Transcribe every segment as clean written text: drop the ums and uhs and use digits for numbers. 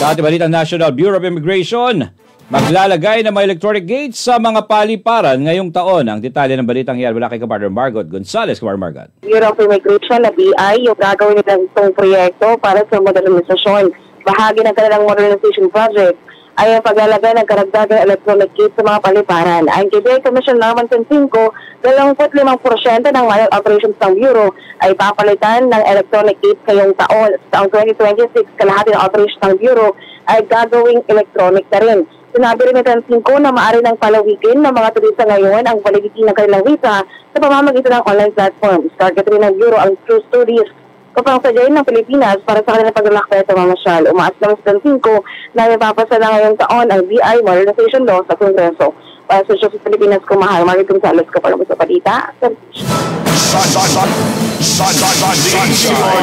Sa ating balitang National Bureau of Immigration, maglalagay ng mga electronic gates sa mga paliparan ngayong taon. Ang detalye ng balitang yan wala kay Kapartner Margot Gonzales. Kapartner Margot. Bureau of Immigration na BI yung gagawin nilang itong proyekto para sa modernisasyon. Bahagi ng kanilang modernization project ay ang paglalagay ng karagdagang electronic gates sa mga paliparan. Ayon kay BI Commissioner Norman Concinco, 25% ng manual operations ng Bureau ay papalitan ng electronic gates ngayong taon. Sa taong 2026, kalahati ng operations ng Bureau ay gagawing electronic na rin. Sinabi rin ni Concinco na maaari ng palawikin ng mga turista ngayon ang validity ng kanilang visa sa pamamagitan ng online platform. Target rin ng Bureau ang True Studies upang sadyain ng Pilipinas para sa kanilang paglalakbay sa mamasyal. Umaas naman si Concinco na ipapasa na ngayong taon ang BI Modernization Law sa Kongreso. Para sa Pilipinas, kumahal, Margaret Gonzales, kapag sa balita.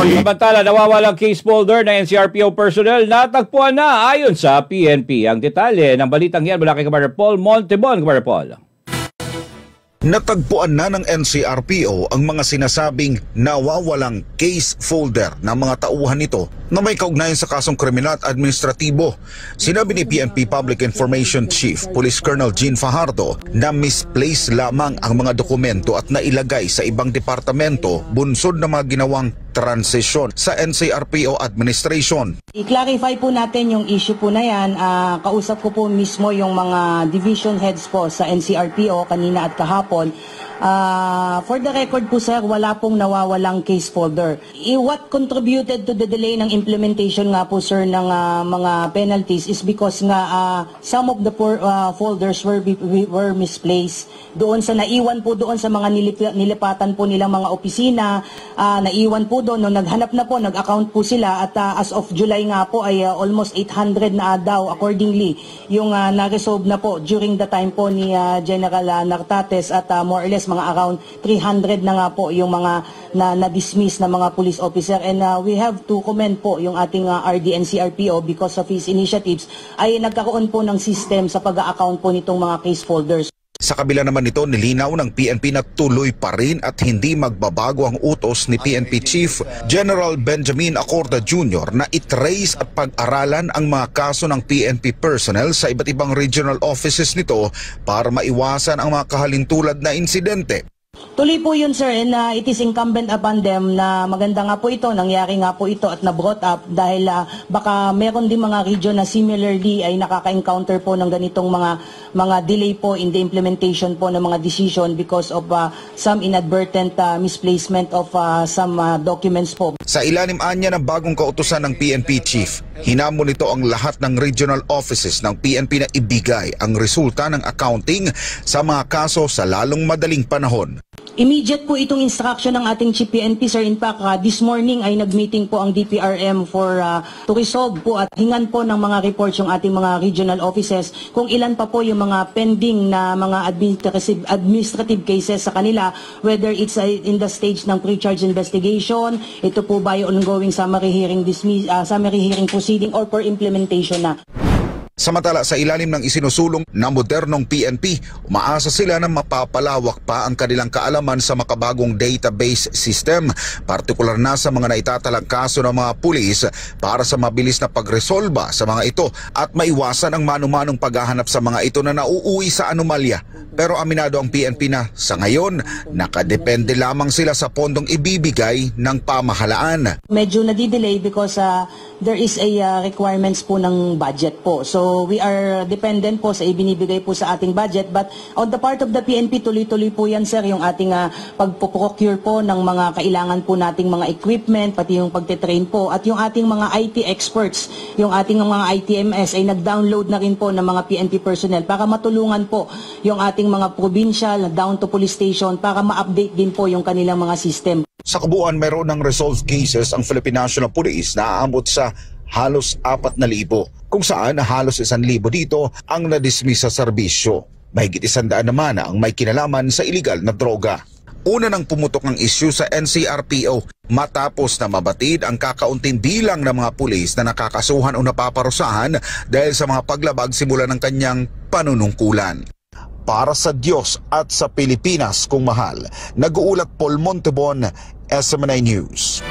Samantala, nawawalang case folder na NCRPO personnel natagpuan na ayon sa PNP. Ang detalye ng balitang yan mula kay Kapartner Paul Montebon. Kapartner Paul. Natagpuan na ng NCRPO ang mga sinasabing nawawalang case folder ng mga tauhan nito na may kaugnayan sa kasong kriminal at administratibo. Sinabi ni PNP Public Information Chief Police Colonel Jean Fajardo na misplace lamang ang mga dokumento at nailagay sa ibang departamento bunsod na mga ginawang transisyon sa NCRPO administration. I-clarify po natin yung issue po na yan. Kausap ko po mismo yung mga division heads po sa NCRPO kanina at kahapon. For the record po sir, wala pong nawawalang case folder. What contributed to the delay ng implementation nga po sir ng mga penalties is because nga some of the folders were misplaced doon sa naiwan po doon sa mga nilipatan po nilang mga opisina, naiwan po doon, no, naghanap na po, nag-account po sila at as of July nga po ay almost 800 na daw accordingly yung na-resolve na po during the time po ni General Nartates at more or less mga around 300 na nga po yung mga na-dismiss na mga police officer and we have to commend po yung ating RDNCRPO because of his initiatives ay nagkaroon po ng system sa pag-account po nitong mga case folders. Sa kabila naman nito, nilinaw ng PNP na tuloy pa rin at hindi magbabago ang utos ni PNP Chief General Benjamin Acorda Jr. na itrace at pag-aralan ang mga kaso ng PNP personnel sa iba't ibang regional offices nito para maiwasan ang mga kahalintulad na insidente. Tuloy po yun sir and it is incumbent upon them na maganda nga po ito, nangyari nga po ito at na-brought up dahil baka meron din mga region na similarly ay nakaka-encounter po ng ganitong mga delay po in the implementation po ng mga decision because of some inadvertent misplacement of some documents po. Sa ilalim anya ng bagong kautusan ng PNP Chief, hinamon nito ang lahat ng regional offices ng PNP na ibigay ang resulta ng accounting sa mga kaso sa lalong madaling panahon. Immediate po itong instruction ng ating Chief PNP, sir. In fact, this morning ay nag-meeting po ang DPRM to resolve po at hingan po ng mga reports yung ating mga regional offices kung ilan pa po yung mga pending na mga administrative cases sa kanila, whether it's in the stage ng pre-charge investigation, ito po ba yung ongoing summary hearing proceeding or for implementation na. Samantala sa ilalim ng isinusulong na modernong PNP, umaasa sila na mapapalawak pa ang kanilang kaalaman sa makabagong database system, partikular na sa mga naitatalang kaso ng mga pulis para sa mabilis na pagresolba sa mga ito at maiwasan ang mano-manong paghahanap sa mga ito na nauuwi sa anomalya. Pero aminado ang PNP na sa ngayon, nakadepende lamang sila sa pondong ibibigay ng pamahalaan. Medyo nadidelay because there is a requirements po ng budget po. So we are dependent po sa ibinibigay po sa ating budget, but on the part of the PNP, tuloy-tuloy po yan sir, yung ating pagpo-procure po ng mga kailangan po nating mga equipment, pati yung pagte-train po, at yung ating mga IT experts, yung ating mga ITMS ay nag-download na rin po ng mga PNP personnel para matulungan po yung ating mga provincial down to police station para ma-update din po yung kanilang mga system. Sa kabuuan, mayroon ng resolved cases ang Philippine National Police na aabot sa halos 4,000, kung saan halos 1,000 dito ang na-dismiss sa serbisyo. Mahigit 100 naman ang may kinalaman sa iligal na droga. Una nang pumutok ng issue sa NCRPO matapos na mabatid ang kakaunting bilang ng mga pulis na nakakasuhan o napaparusahan dahil sa mga paglabag simula ng kanyang panunungkulan. Para sa Diyos at sa Pilipinas kung mahal, nag-uulat Paul Montebon, SMNI News.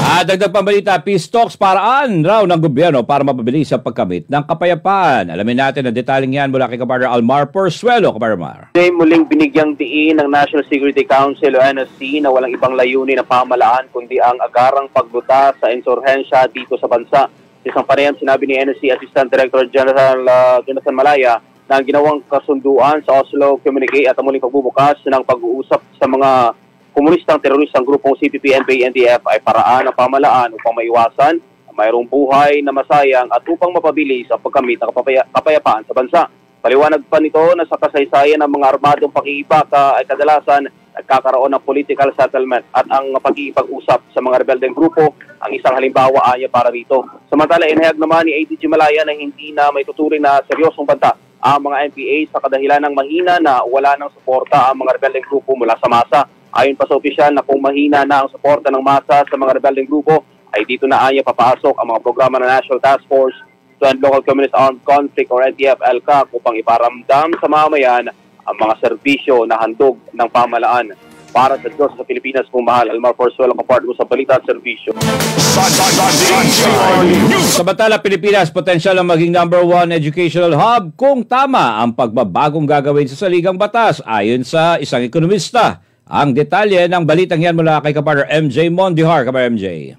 At dagdag pambalita, peace talks paraan raw ng gobyerno para mapabilis ang pagkamit ng kapayapaan. Alamin natin ang detaling yan mula kay Kapartner Almar Porzuelo. Kapartner Mar. Muling binigyang diin ng National Security Council o NSC na walang ibang layunin na pamahalaan kundi ang agarang paglutas sa insurhensya dito sa bansa. Isang panayam sinabi ni NSC Assistant Director General Jonathan Malaya na ang ginawang kasunduan sa Oslo Communique at ang muling pagbubukas ng pag-uusap sa mga komunistang teroristang grupong CPP, NPA, NDF ay paraan ng pamahalaan upang maiwasan ang mayroong buhay na masayang at upang mapabilis ang pagkamit ng kapayapaan sa bansa. Paliwanag pa nito na sa kasaysayan ng mga armadong pakikibaka ay kadalasan nagkakaroon ng political settlement at ang pakikipag-usap sa mga rebeldeng grupo ang isang halimbawa anya para rito. Samantala, inihayag naman ni ADG Malaya na hindi na may tuturing na seryosong banta ang mga NPA sa kadahilan ng mahina na wala ng suporta ang mga rebeldeng grupo mula sa masa. Ayon pa sa opisyal na kung mahina na ang suporta ng masa sa mga rebeldeng grupo, ay dito na anya papasok ang mga programa ng National Task Force to End Local Communist Armed Conflict or NTF-ELCAC upang iparamdam sa mamamayan ang mga serbisyo na handog ng pamahalaan. Para sa Diyos sa Pilipinas, kung mahal, Almar Porzuelo, kapartner sa Balita at Serbisyo. Samantala, Pilipinas, potensyal ang maging #1 educational hub kung tama ang pagbabagong gagawin sa saligang batas ayon sa isang ekonomista. Ang detalye ng balitang yan mula kay kapartner MJ Mondihar. Kapartner MJ.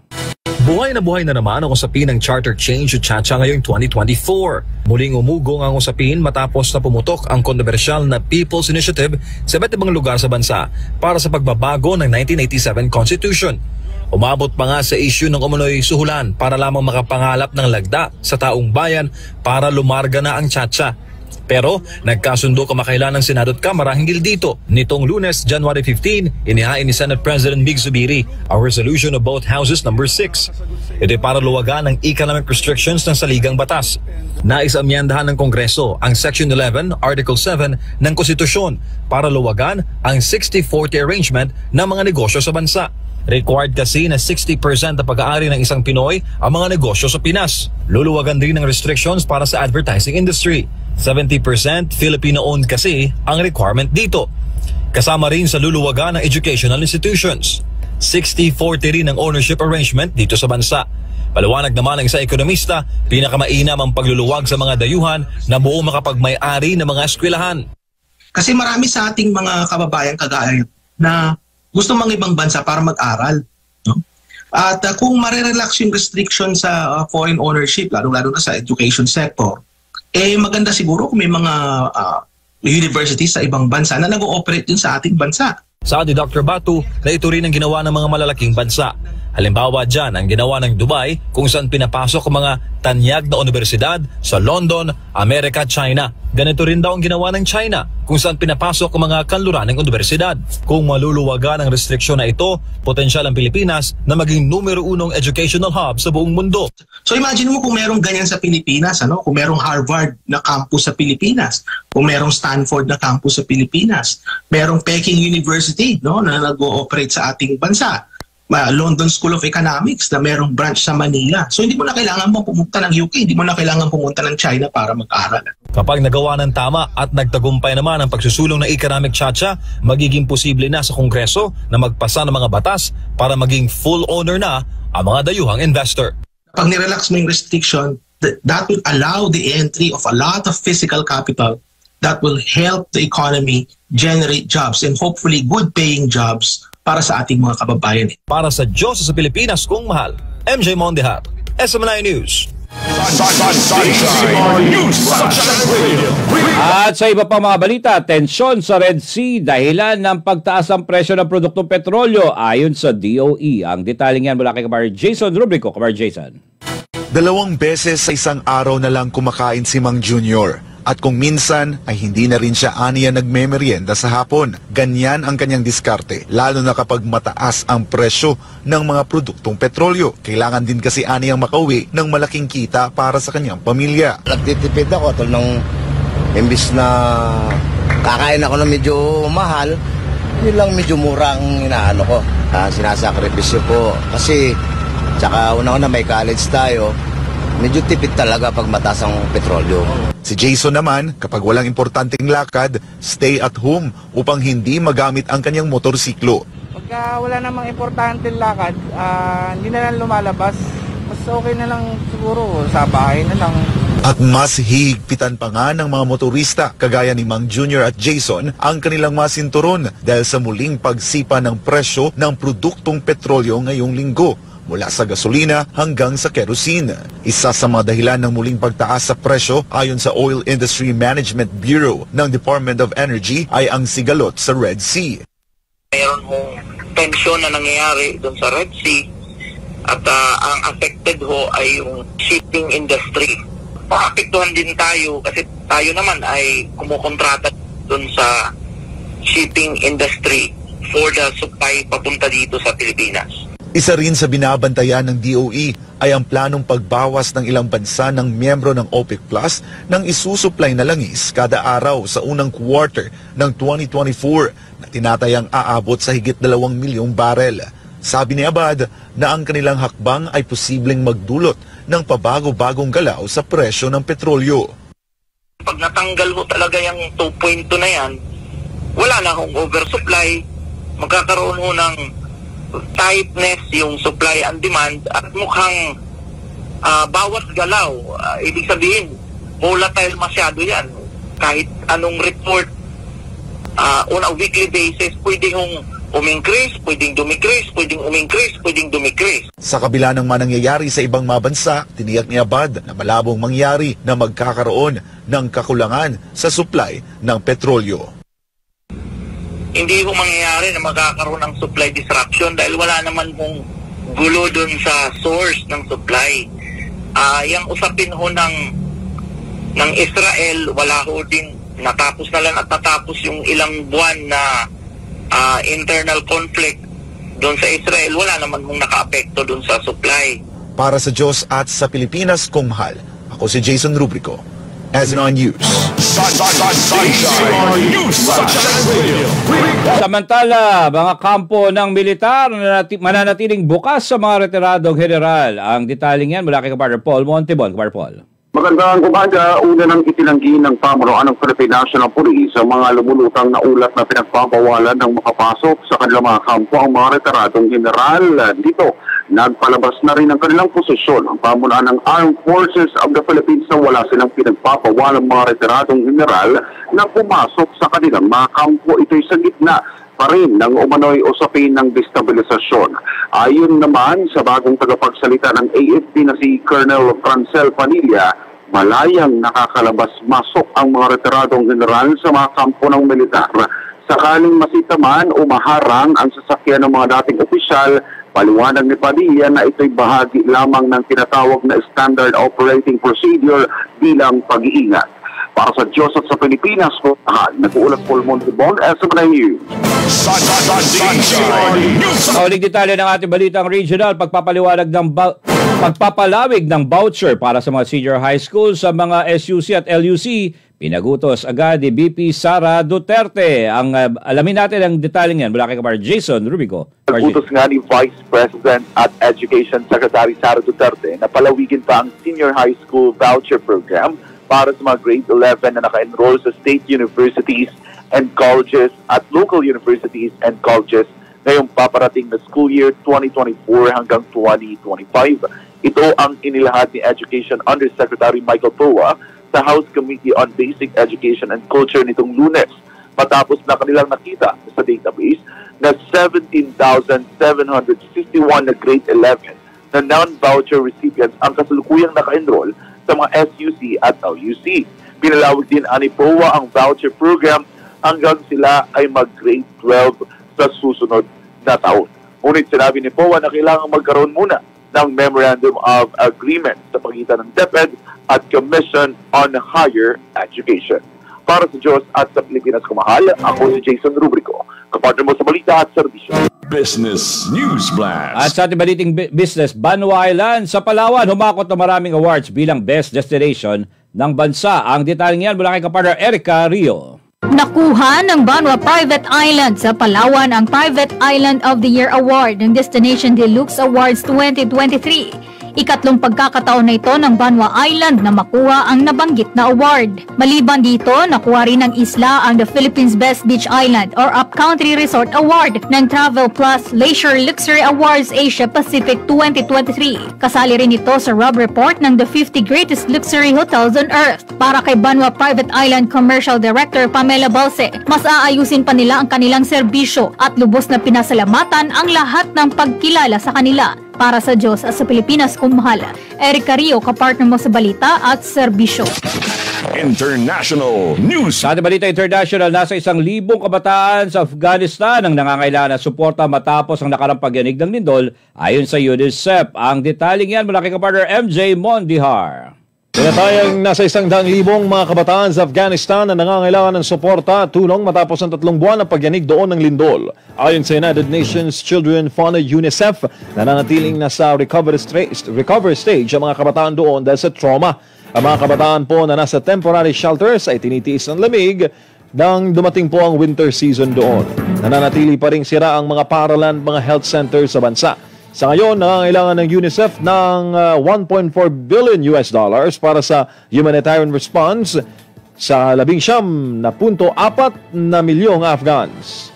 Buhay na naman ang usapin ng charter change o CHACHA ngayong 2024. Muling umugong ang usapin matapos na pumutok ang kontrobersyal na People's Initiative sa iba't ibang lugar sa bansa para sa pagbabago ng 1987 Constitution. Umabot pa nga sa issue ng umunoy suhulan para lamang makapangalap ng lagda sa taong bayan para lumarga na ang CHACHA. Pero nagkasundo kamakailan ng Senado at Kamara hinggil dito. Nitong Lunes, January 15, inihain ni Senate President Mig Zubiri ang resolution of both houses number 6. Ito para luwagan ang economic restrictions ng saligang batas. Nais amyandahan ng Kongreso ang Section 11, Article 7 ng Konstitusyon para luwagan ang 60-40 arrangement ng mga negosyo sa bansa. Required kasi na 60% na pag-aari ng isang Pinoy ang mga negosyo sa Pinas. Luluwagan din ng restrictions para sa advertising industry. 70% Filipino-owned kasi ang requirement dito. Kasama rin sa luluwagan ng educational institutions. 60-40 rin ang ownership arrangement dito sa bansa. Paliwanag naman ng isang ekonomista, pinakamainam ang pagluluwag sa mga dayuhan na buo makapagmay-ari ng mga eskwelahan. Kasi marami sa ating mga kababayan kagaya na gusto mang ibang bansa para mag-aral. No? At kung marirelax yung restriction sa foreign ownership, lalo-lalo na sa education sector, maganda siguro kung may mga universities sa ibang bansa na nag-ooperate din sa ating bansa. Sabi Dr. Batu na ito rin ang ginawa ng mga malalaking bansa. Halimbawa dyan ang ginawa ng Dubai kung saan pinapasok ang mga tanyag na universidad sa London, Amerika at China. Ganito rin daw ang ginawa ng China kung saan pinapasok ang mga kanluran ng universidad. Kung maluluwagan ang restriksyon na ito, potensyal ang Pilipinas na maging numero 1 educational hub sa buong mundo. So imagine mo kung merong ganyan sa Pilipinas, kung merong Harvard na campus sa Pilipinas, kung merong Stanford na campus sa Pilipinas, merong Peking University na nag-ooperate sa ating bansa, London School of Economics na merong branch sa Manila. So hindi mo na kailangan pumunta ng UK, hindi mo na kailangan pumunta ng China para mag-aral. Kapag nagawa ng tama at nagtagumpay naman ang pagsusulong ng economic CHACHA, magiging posible na sa Kongreso na magpasa ng mga batas para maging full owner na ang mga dayuhang investor. Pag nirelax mo yung restriction, that will allow the entry of a lot of physical capital that will help the economy generate jobs and hopefully good paying jobs para sa ating mga kababayan. Para sa Diyos sa Pilipinas kung mahal, MJ Mondihar, SMNI News. At sa iba pang mga balita, tensyon sa Red Sea dahilan ng pagtaas ng presyo ng produktong petrolyo ayon sa DOE. Ang detalye yan mula kay Kabar Jason Rubrico. Kabar Jason. 2 beses sa isang araw na lang kumakain si Mang Junior. At kung minsan ay hindi na rin siya aniya nagmemeryenda sa hapon. Ganyan ang kanyang diskarte, lalo na kapag mataas ang presyo ng mga produktong petrolyo. Kailangan din kasi aniyang makauwi ng malaking kita para sa kanyang pamilya. Nagtitipid ako tol nung imbis na kakain ako na medyo mahal, yun lang medyo mura ang inaano ko. Sinasakripisyo ko kasi tsaka una-una may college tayo. Medyo tipid talaga pag mataas ang petrolyo. Si Jason naman, kapag walang importanteng lakad, stay at home upang hindi magamit ang kanyang motorsiklo. pagka wala namang importanteng lakad, hindi na lang lumalabas. Mas okay na lang siguro sa bahay na lang. At mas hihigpitan pa nga ng mga motorista kagaya ni Mang Junior at Jason ang kanilang masinturon dahil sa muling pagsipa ng presyo ng produktong petrolyo ngayong linggo mula sa gasolina hanggang sa kerosene. Isa sa mga dahilan ng muling pagtaas sa presyo ayon sa Oil Industry Management Bureau ng Department of Energy ay ang sigalot sa Red Sea. Mayroon mong tensyon na nangyayari doon sa Red Sea at ang affected ho ay yung shipping industry. Maapektuhan din tayo kasi tayo naman ay kumukontrata doon sa shipping industry for the supply papunta dito sa Pilipinas. Isa rin sa binabantayan ng DOE ay ang planong pagbawas ng ilang bansa ng miyembro ng OPEC Plus ng isusupply na langis kada araw sa unang quarter ng 2024 na tinatayang aabot sa higit 2 milyong barel. Sabi ni Abad na ang kanilang hakbang ay posibleng magdulot ng pabago-bagong galaw sa presyo ng petrolyo. Pag natanggal mo talaga yung 2.2 na yan, wala na akong oversupply, magkakaroon ho ng tightness yung supply and demand at mukhang bawat galaw, ibig sabihin, volatile masyado yan. Kahit anong report on a weekly basis, pwede hong umingkris, pwedeng dumikris, pwedeng umingkris, pwedeng dumikris. Sa kabila ng manangyayari sa ibang mga bansa, tiniyak ni Abad na malabong mangyari na magkakaroon ng kakulangan sa supply ng petrolyo. Hindi ho mangyayari na magkakaroon ng supply disruption dahil wala naman pong gulo dun sa source ng supply. Yung usapin ho ng Israel, wala ho din, natapos na lang at natapos yung ilang buwan na internal conflict doon sa Israel, wala naman mong naka-apekto doon sa supply. Para sa Diyos at sa Pilipinas, kung mahal, ako si Jason Rubrico, SNR News. Samantala, mga kampo ng militar mananatiling bukas sa mga retiradong general. Ang detaling yan mula kay Kapartner Paul Montibon. Kapartner Paul. Magandang umaga. Una nang itinanggi ng pamunuan ng Philippine National Police ang mga lumulutang na ulat na pinagpapawalan ng makapasok sa kanilang mga kampo ang mga retiradong general. Dito, nagpalabas na rin ang kanilang posisyon ang pamunuan ng Armed Forces of the Philippines na wala silang pinagpapawalang mga retiradong general na pumasok sa kanilang mga kampo. Ito'y sa gitna pa rin ng umano'y usapin ng destabilisasyon. Ayon naman sa bagong tagapagsalita ng AFP na si Colonel Francel Padilla, malayang nakakalabas-masok ang mga retiradong general sa mga kampo ng militar. Sakaling masita man o maharang ang sasakyan ng mga dating opisyal, paliwanag ni Padilla na ito'y bahagi lamang ng tinatawag na Standard Operating Procedure bilang pag-iingat. Para sa Diyos at sa Pilipinas, nag-uulat Paul Montibon, SMNI News. Uling detalye ng ating balitang regional, pagpapalawig ng voucher para sa mga senior high school sa mga SUC at LUC, pinagutos agad ni BP Sara Duterte. Alamin natin ang detalye niyan mula kay Kapartner Jason Rubrico. Pag-utos nga ni Vice President at Education Secretary Sara Duterte na palawigin pa ang senior high school voucher program para sa mga grade 11 na naka-enroll sa state universities and colleges at local universities and colleges ngayong paparating na school year 2024 hanggang 2025. Ito ang inilahad ni Education Undersecretary Michael Poa sa House Committee on Basic Education and Culture nitong Lunes matapos na kanilang nakita sa database na 17,751 na grade 11 na non-voucher recipients ang kasalukuyang naka-enroll sa mga SUC at LUC. Pinalawag din ani POA ang voucher program hanggang sila ay mag-grade 12 sa susunod na taon. Ngunit sinabi ni POA na kailangan magkaroon muna ng Memorandum of Agreement sa pagitan ng DepEd at Commission on Higher Education. Para sa Diyos at sa Pilipinas kumahal, ako si Jason Rubrico, kapartner mo sa balita at serbisyo. Business News Blast. At sa ating baliting business, Banwa Island sa Palawan, humakot na maraming awards bilang best destination ng bansa. Ang detalye niyan mula kay kapartner Erica Rio. Nakuha ng Banwa Private Island sa Palawan ang Private Island of the Year Award ng Destination Deluxe Awards 2023. Ikatlong pagkakataon na ito ng Banwa Island na makuha ang nabanggit na award. Maliban dito, nakuha rin ng isla ang the Philippines Best Beach Island or Upcountry Resort Award ng Travel Plus Leisure Luxury Awards Asia Pacific 2023. Kasali rin ito sa Rob Report ng the 50 Greatest Luxury Hotels on Earth. Para kay Banwa Private Island Commercial Director Pamela Balse, mas aayusin pa nila ang kanilang serbisyo at lubos na pinasalamatan ang lahat ng pagkilala sa kanila. Para sa Diyos at sa Pilipinas kung mahal. Eric Carrillo, kapartner mo sa balita at serbisyo. International News. Sa Balita International, nasa 1,000 kabataan sa Afghanistan ang nangangailangan ng suporta matapos ang nakarang pagyanig ng lindol ayon sa UNICEF. Ang detaling yan mula kay kapartner MJ Mondihar. Tinatayang nasa 100,000 mga kabataan sa Afghanistan na nangangailangan ng suporta at tulong matapos ang 3 buwan na pagyanig doon ng lindol. Ayon sa United Nations Children Fund UNICEF, nananatiling nasa recovery stage ang mga kabataan doon dahil sa trauma. Ang mga kabataan po na nasa temporary shelters ay tinitiis ng lamig nang dumating po ang winter season doon. Nananatili pa rin sira ang mga paaralan at mga health centers sa bansa. Sa ngayon, nangangailangan ng UNICEF ng $1.4 billion para sa humanitarian response sa 19.4 na milyong Afghans.